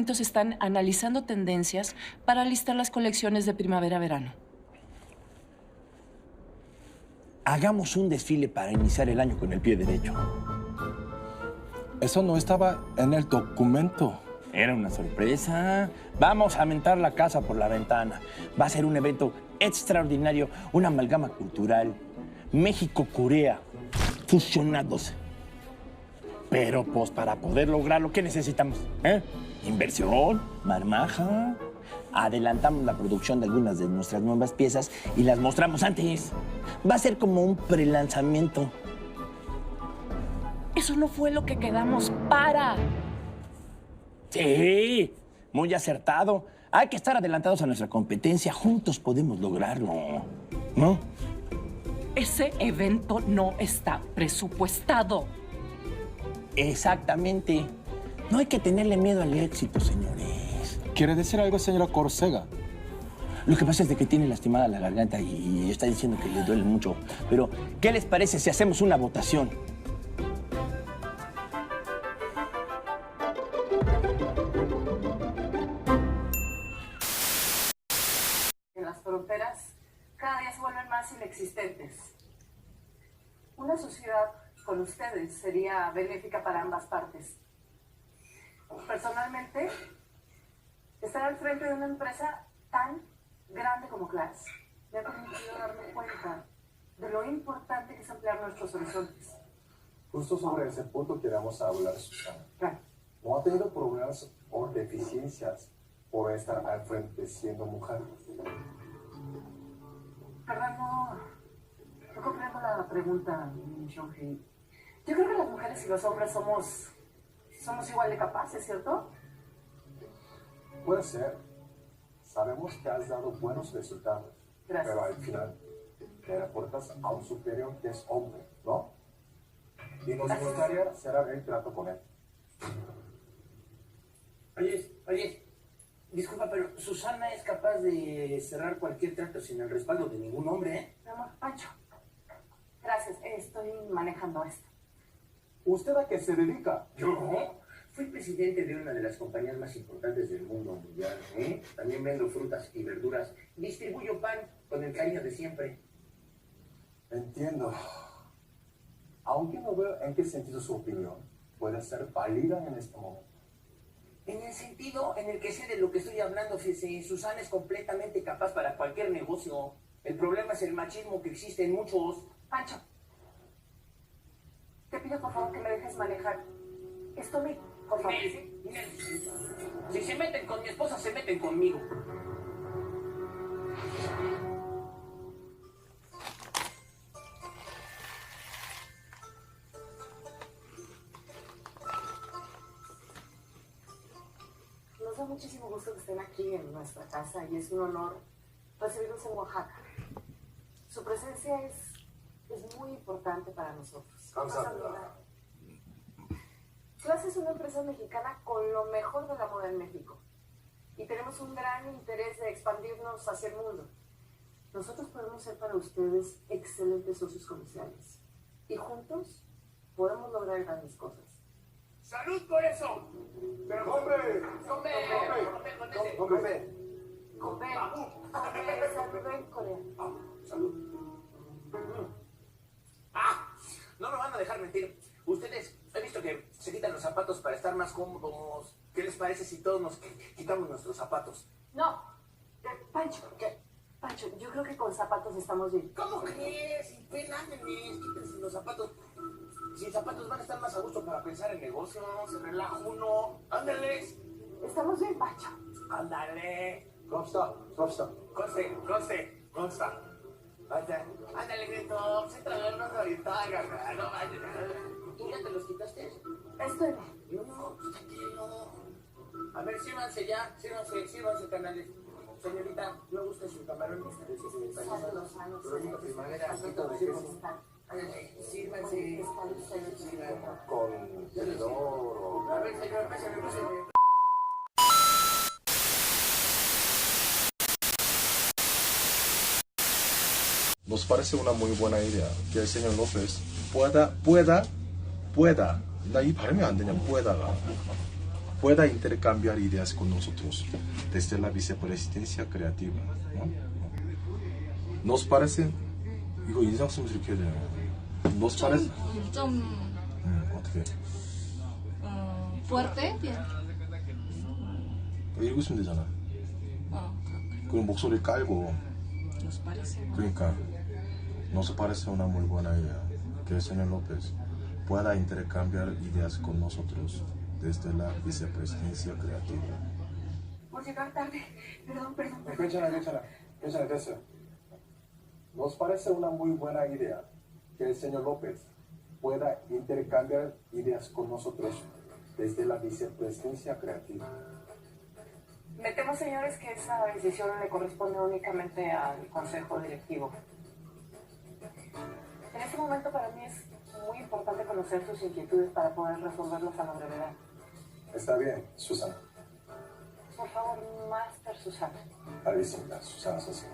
momentos están analizando tendencias para listar las colecciones de primavera-verano. Hagamos un desfile para iniciar el año con el pie derecho. Eso no estaba en el documento. Era una sorpresa. Vamos a aventar la casa por la ventana. Va a ser un evento extraordinario, una amalgama cultural. México-Corea, fusionados. Pero, pues, para poder lograrlo, ¿qué necesitamos? Inversión, marmaja. Adelantamos la producción de algunas de nuestras nuevas piezas y las mostramos antes. Va a ser como un prelanzamiento. Eso no fue lo que quedamos para. Sí, muy acertado. Hay que estar adelantados a nuestra competencia. Juntos podemos lograrlo, ¿no? Ese evento no está presupuestado. Exactamente. No hay que tenerle miedo al éxito, señores. ¿Quiere decir algo, señora Córcega? Lo que pasa es de que tiene lastimada la garganta y está diciendo que le duele mucho. Pero, ¿qué les parece si hacemos una votación? Las fronteras cada día se vuelven más inexistentes. Una sociedad con ustedes sería benéfica para ambas partes. Personalmente, estar al frente de una empresa tan grande como Class me ha permitido darme cuenta de lo importante que es ampliar nuestros horizontes. Justo sobre ese punto queremos hablar, Susana. Claro. ¿No ha tenido problemas o deficiencias por estar al frente siendo mujer? Perdón, no comprendo la pregunta, Seong-hee. Yo creo que las mujeres y los hombres somos igual de capaces, ¿cierto? Puede ser. Sabemos que has dado buenos resultados. Gracias. Pero al final te reportas a un superior que es hombre, ¿no? Y nos gustaría cerrar el trato con él. Oye, disculpa, pero Susana es capaz de cerrar cualquier trato sin el respaldo de ningún hombre, ¿eh? Mi amor, Pancho. Gracias, estoy manejando esto. ¿Usted a qué se dedica? Yo fui presidente de una de las compañías más importantes del mundo mundial, ¿eh? También vendo frutas y verduras. Distribuyo pan con el cariño de siempre. Entiendo. Aunque no veo en qué sentido su opinión puede ser válida en este momento. En el sentido en el que sé de lo que estoy hablando, fíjese, Susana es completamente capaz para cualquier negocio. El problema es el machismo que existe en muchos. Pancho, te pido por favor que me dejes manejar. Esto me... Por favor. Si se meten con mi esposa, se meten conmigo. Nos da muchísimo gusto que estén aquí en nuestra casa y es un honor recibirlos en Oaxaca. Su presencia es muy importante para nosotros. Class es una empresa mexicana con lo mejor de la moda en México y tenemos un gran interés de expandirnos hacia el mundo. Nosotros podemos ser para ustedes excelentes socios comerciales y juntos podemos lograr grandes cosas. ¡Salud por eso! ¡Pero hombre! Salud en Corea. ¡Salud! No me van a dejar mentir. Ustedes, he visto que se quitan los zapatos para estar más cómodos. ¿Qué les parece si todos nos quitamos nuestros zapatos? No, Pancho, Pancho, yo creo que con zapatos estamos bien. ¿Cómo crees? Ven, ándenles, quítense los zapatos. Sin zapatos van a estar más a gusto para pensar en negocios, se relaja uno. ¡Ándenles! Estamos bien, Pancho. ¡Ándale! Consta. Consta. Ándale, Grito, se traernos ahorita, no vayas. ¿Tú ya te los quitaste? Estoy bien. No, pues tranquilo. A ver, sírvanse ya, sírvanse, canales. Señorita, ¿no gusta su camarón? Sanos. Primavera, sírvanse. Con tenedor. A ver, señor, pásame. Nos parece una muy buena idea que el señor López pueda. 나 이 발음이 안 되냐, pueda가. pueda intercambiar ideas con nosotros desde la vicepresidencia creativa. ¿No? ¿Nos parece? 이거 인상 쓰면 이렇게 해야 되나요? ¿Nos parece? 좀 어떻게? fuerte, bien. 읽으시면 되잖아. 그럼 목소리 깔고. Nos parece. 그러니까 nos parece una muy buena idea que el señor López pueda intercambiar ideas con nosotros desde la vicepresidencia creativa. Por llegar tarde. Perdón. 괜찮아, 됐어요. Nos parece una muy buena idea que el señor López pueda intercambiar ideas con nosotros desde la vicepresidencia creativa. Me temo, señores, que esa decisión le corresponde únicamente al Consejo Directivo. En este momento para mí es muy importante conocer sus inquietudes para poder resolverlas a la brevedad. Está bien, Susana. Por favor, Master Susana. 알겠습니다, 수산아 선생님.